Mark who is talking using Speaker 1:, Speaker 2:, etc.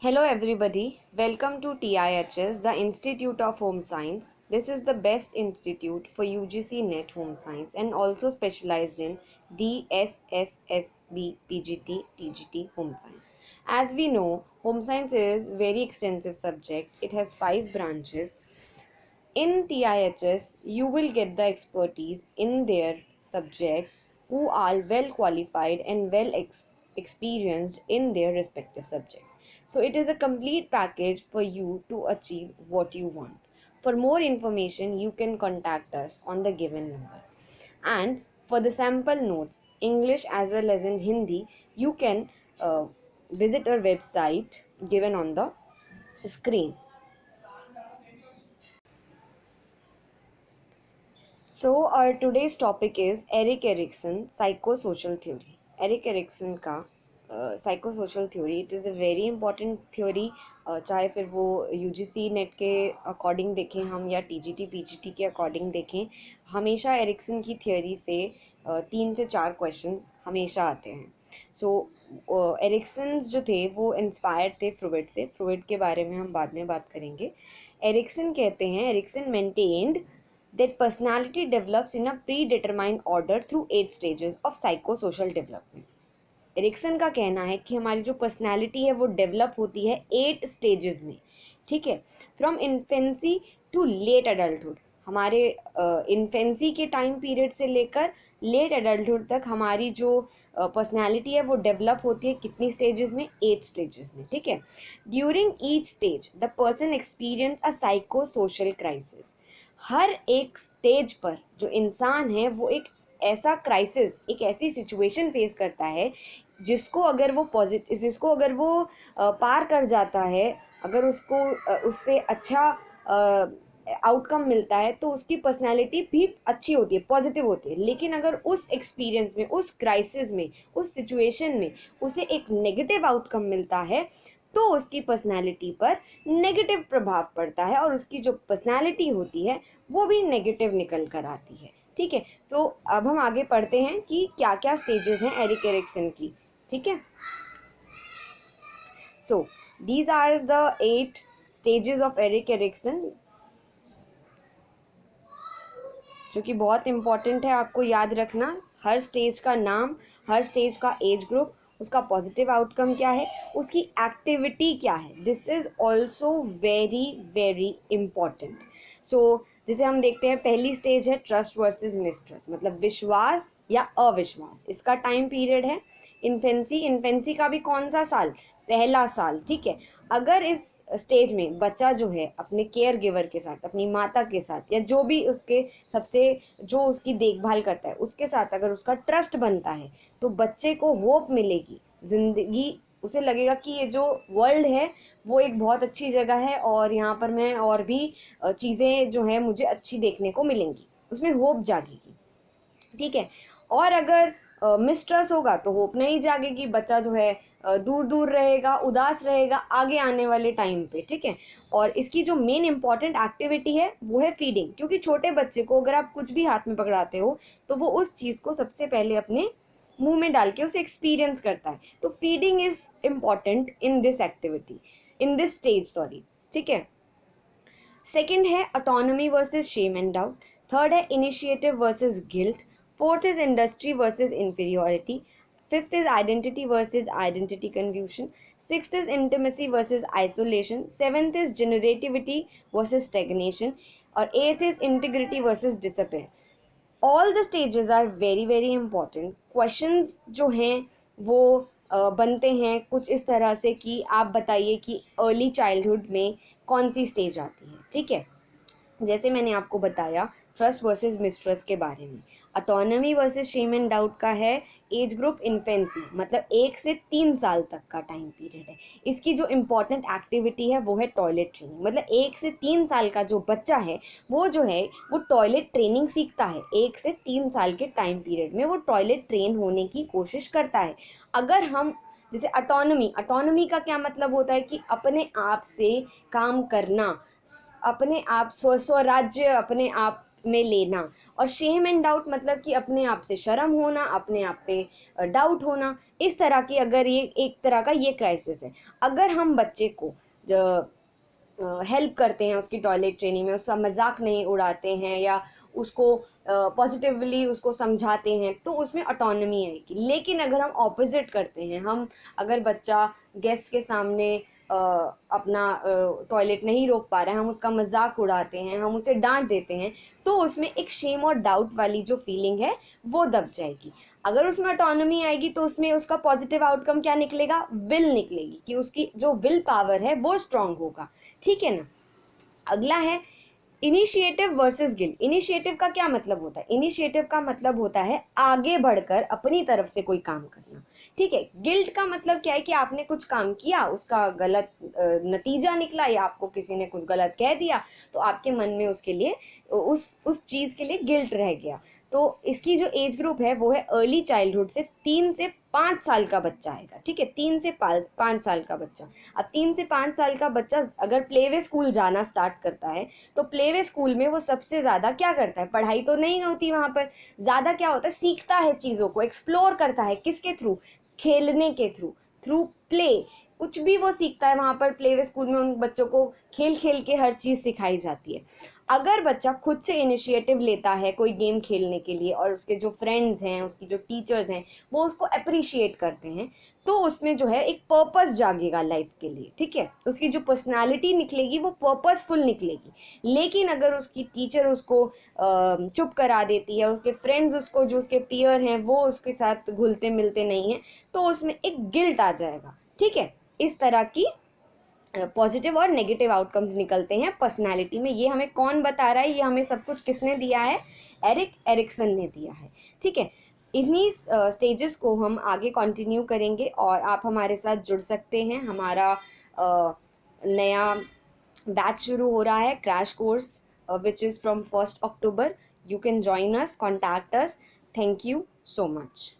Speaker 1: Hello everybody, welcome to TIHS, the Institute of Home Science. This is the best institute for UGC NET Home Science and also specialized in DSSSB PGT TGT Home Science. As we know, Home Science is very extensive subject. It has 5 branches. In TIHS, you will get the expertise in their subjects who are well qualified and experienced in their respective subject. So it is a complete package for you to achieve what you want. For more information, you can contact us on the given number. And for the sample notes, English as well as in Hindi, you can visit our website given on the screen. So our today's topic is Erik Erikson psychosocial theory. Erik Erikson का psychosocial theory, it is a very important theory. चाहे फिर वो UGC net के according देखें हम या TGT PGT के according देखें, हमेशा एरिक्सन की थियोरी से 3 से 4 क्वेश्चंस हमेशा आते हैं. सो एरिक्सन जो थे वो इंस्पायर्ड थे फ्रूइड से. फ्रूइड के बारे में हम बाद में बात करेंगे. एरिक्सन कहते हैं, Erikson maintained that personality develops in a predetermined order through 8 stages of psychosocial development. Erikson का कहना है कि हमारी जो पर्सनैलिटी है वो डेवलप होती है 8 स्टेजेस में. ठीक है, from infancy to late adulthood. हमारे इन्फेंसी के टाइम पीरियड से लेकर लेट एडल्टहुड तक हमारी जो पर्सनैलिटी है वो डेवलप होती है कितनी स्टेजेस में? 8 स्टेजेस में. ठीक है, during each stage the person experience a psycho social crisis. हर एक स्टेज पर जो इंसान है वो एक ऐसा क्राइसिस, एक ऐसी सिचुएशन फेस करता है जिसको अगर वो पार कर जाता है, अगर उसको उससे अच्छा आउटकम मिलता है तो उसकी पर्सनैलिटी भी अच्छी होती है, पॉजिटिव होती है. लेकिन अगर उस एक्सपीरियंस में, उस क्राइसिस में, उस सिचुएशन में उसे एक नेगेटिव आउटकम मिलता है तो उसकी पर्सनैलिटी पर नेगेटिव प्रभाव पड़ता है और उसकी जो पर्सनैलिटी होती है वो भी नेगेटिव निकल कर आती है. ठीक है, सो अब हम आगे पढ़ते हैं कि क्या क्या स्टेजेस हैं एरिक एरिक्सन की. ठीक है, so these are the 8 stages of Erik Erikson, जो कि बहुत इंपॉर्टेंट है आपको याद रखना. हर स्टेज का नाम, हर स्टेज का एज ग्रुप, उसका पॉजिटिव आउटकम क्या है, उसकी एक्टिविटी क्या है. This is also very very important. So जिसे हम देखते हैं, पहली स्टेज है ट्रस्ट वर्सेस मिसट्रस्ट, मतलब विश्वास या अविश्वास. इसका टाइम पीरियड है इन्फेंसी. इन्फेंसी का भी कौन सा साल? पहला साल. ठीक है, अगर इस स्टेज में बच्चा जो है अपने केयर गिवर के साथ, अपनी माता के साथ या जो भी उसके सबसे जो उसकी देखभाल करता है उसके साथ अगर उसका ट्रस्ट बनता है तो बच्चे को होप मिलेगी. जिंदगी, उसे लगेगा कि ये जो वर्ल्ड है वो एक बहुत अच्छी जगह है और यहाँ पर मैं और भी चीज़ें जो हैं मुझे अच्छी देखने को मिलेंगी. उसमें होप जागेगी. ठीक है, और अगर मिसट्रस्ट होगा तो होप नहीं जागेगी. बच्चा जो है दूर दूर रहेगा, उदास रहेगा आगे आने वाले टाइम पे. ठीक है, और इसकी जो मेन इंपॉर्टेंट एक्टिविटी है वो है फीडिंग. क्योंकि छोटे बच्चे को अगर आप कुछ भी हाथ में पकड़ाते हो तो वो उस चीज़ को सबसे पहले अपने मुंह में डाल के उसे एक्सपीरियंस करता है. तो feeding is important in this activity, in this stage, sorry. ठीक है, सेकेंड है autonomy versus shame and doubt. Third है initiative versus guilt. Fourth is industry versus inferiority. Fifth is identity versus identity confusion. Sixth is intimacy versus isolation. Seventh is generativity versus stagnation. और eighth is integrity versus disappear. All the stages are very very important. Questions जो हैं वो बनते हैं कुछ इस तरह से कि आप बताइए कि अर्ली चाइल्डहुड में कौन सी स्टेज आती है. ठीक है, जैसे मैंने आपको बताया ट्रस्ट वर्सेस मिसट्रस्ट के बारे में. Autonomy versus shame and doubt का है एज ग्रुप इन्फेंसी, मतलब 1 से 3 साल तक का टाइम पीरियड है. इसकी जो इम्पॉर्टेंट एक्टिविटी है वो है टॉयलेट ट्रेनिंग. मतलब 1 से 3 साल का जो बच्चा है वो जो है वो टॉयलेट ट्रेनिंग सीखता है. 1 से 3 साल के टाइम पीरियड में वो टॉयलेट ट्रेन होने की कोशिश करता है. अगर हम जैसे ऑटोनॉमी का क्या मतलब होता है कि अपने आप से काम करना, अपने आप स्वराज्य अपने आप में लेना, और शेम एंड डाउट मतलब कि अपने आप से शर्म होना, अपने आप पे डाउट होना, इस तरह की अगर ये एक तरह का ये क्राइसिस है। अगर हम बच्चे को हेल्प करते हैं उसकी टॉयलेट ट्रेनिंग में, उसका मजाक नहीं उड़ाते हैं या उसको पॉजिटिवली उसको समझाते हैं, तो उसमें ऑटोनॉमी आएगी। लेकिन अगर हम ऑपोजिट करते हैं, हम अगर बच्चा गेस्ट के सामने अपना टॉयलेट नहीं रोक पा रहा है, हम उसका मजाक उड़ाते हैं, हम उसे डांट देते हैं, तो उसमें एक शेम और डाउट वाली जो फीलिंग है वो दब जाएगी। अगर उसमें ऑटोनॉमी आएगी तो उसमें उसका पॉजिटिव आउटकम क्या निकलेगा, विल निकलेगी, कि उसकी जो विल पावर है वो स्ट्रांग होगा। ठीक है ना। अगला है इनिशिएटिव वर्सेस गिल्ट। इनिशिएटिव का क्या मतलब होता है, इनिशिएटिव का मतलब होता है आगे बढ़कर अपनी तरफ से कोई काम करना। ठीक है। गिल्ट का मतलब क्या है कि आपने कुछ काम किया, उसका गलत नतीजा निकला, या आपको किसी ने कुछ गलत कह दिया, तो आपके मन में उसके लिए उस चीज के लिए गिल्ट रह गया। तो इसकी जो एज ग्रुप है वो है अर्ली चाइल्डहुड से 3 से 5 साल का बच्चा आएगा। ठीक है, 3 से 5 साल का बच्चा। अब 3 से 5 साल का बच्चा अगर प्लेवे स्कूल जाना स्टार्ट करता है, तो प्लेवे स्कूल में वो सबसे ज़्यादा क्या करता है, पढ़ाई तो नहीं होती वहाँ पर, ज़्यादा क्या होता है, सीखता है, चीज़ों को एक्सप्लोर करता है। किसके थ्रू, खेलने के थ्रू, थ्रू प्ले। कुछ भी वो सीखता है वहाँ पर प्लेवे स्कूल में, उन बच्चों को खेल खेल के हर चीज़ सिखाई जाती है। अगर बच्चा खुद से इनिशिएटिव लेता है कोई गेम खेलने के लिए, और उसके जो फ्रेंड्स हैं, उसकी जो टीचर्स हैं, वो उसको अप्रिशिएट करते हैं, तो उसमें जो है एक पर्पस जागेगा लाइफ के लिए। ठीक है, उसकी जो पर्सनालिटी निकलेगी वो पर्पसफुल निकलेगी। लेकिन अगर उसकी टीचर उसको चुप करा देती है, उसके फ्रेंड्स उसको, जो उसके पीयर हैं वो उसके साथ घुलते मिलते नहीं हैं, तो उसमें एक गिल्ट आ जाएगा। ठीक है, इस तरह की पॉजिटिव और नेगेटिव आउटकम्स निकलते हैं पर्सनालिटी में। ये हमें कौन बता रहा है, ये हमें सब कुछ किसने दिया है, एरिक एरिक्सन ने दिया है। ठीक है, इन्हीं स्टेजेस को हम आगे कंटिन्यू करेंगे, और आप हमारे साथ जुड़ सकते हैं। हमारा नया बैच शुरू हो रहा है, crash course, which is from 1 October. You can join us, contact us. Thank you so much.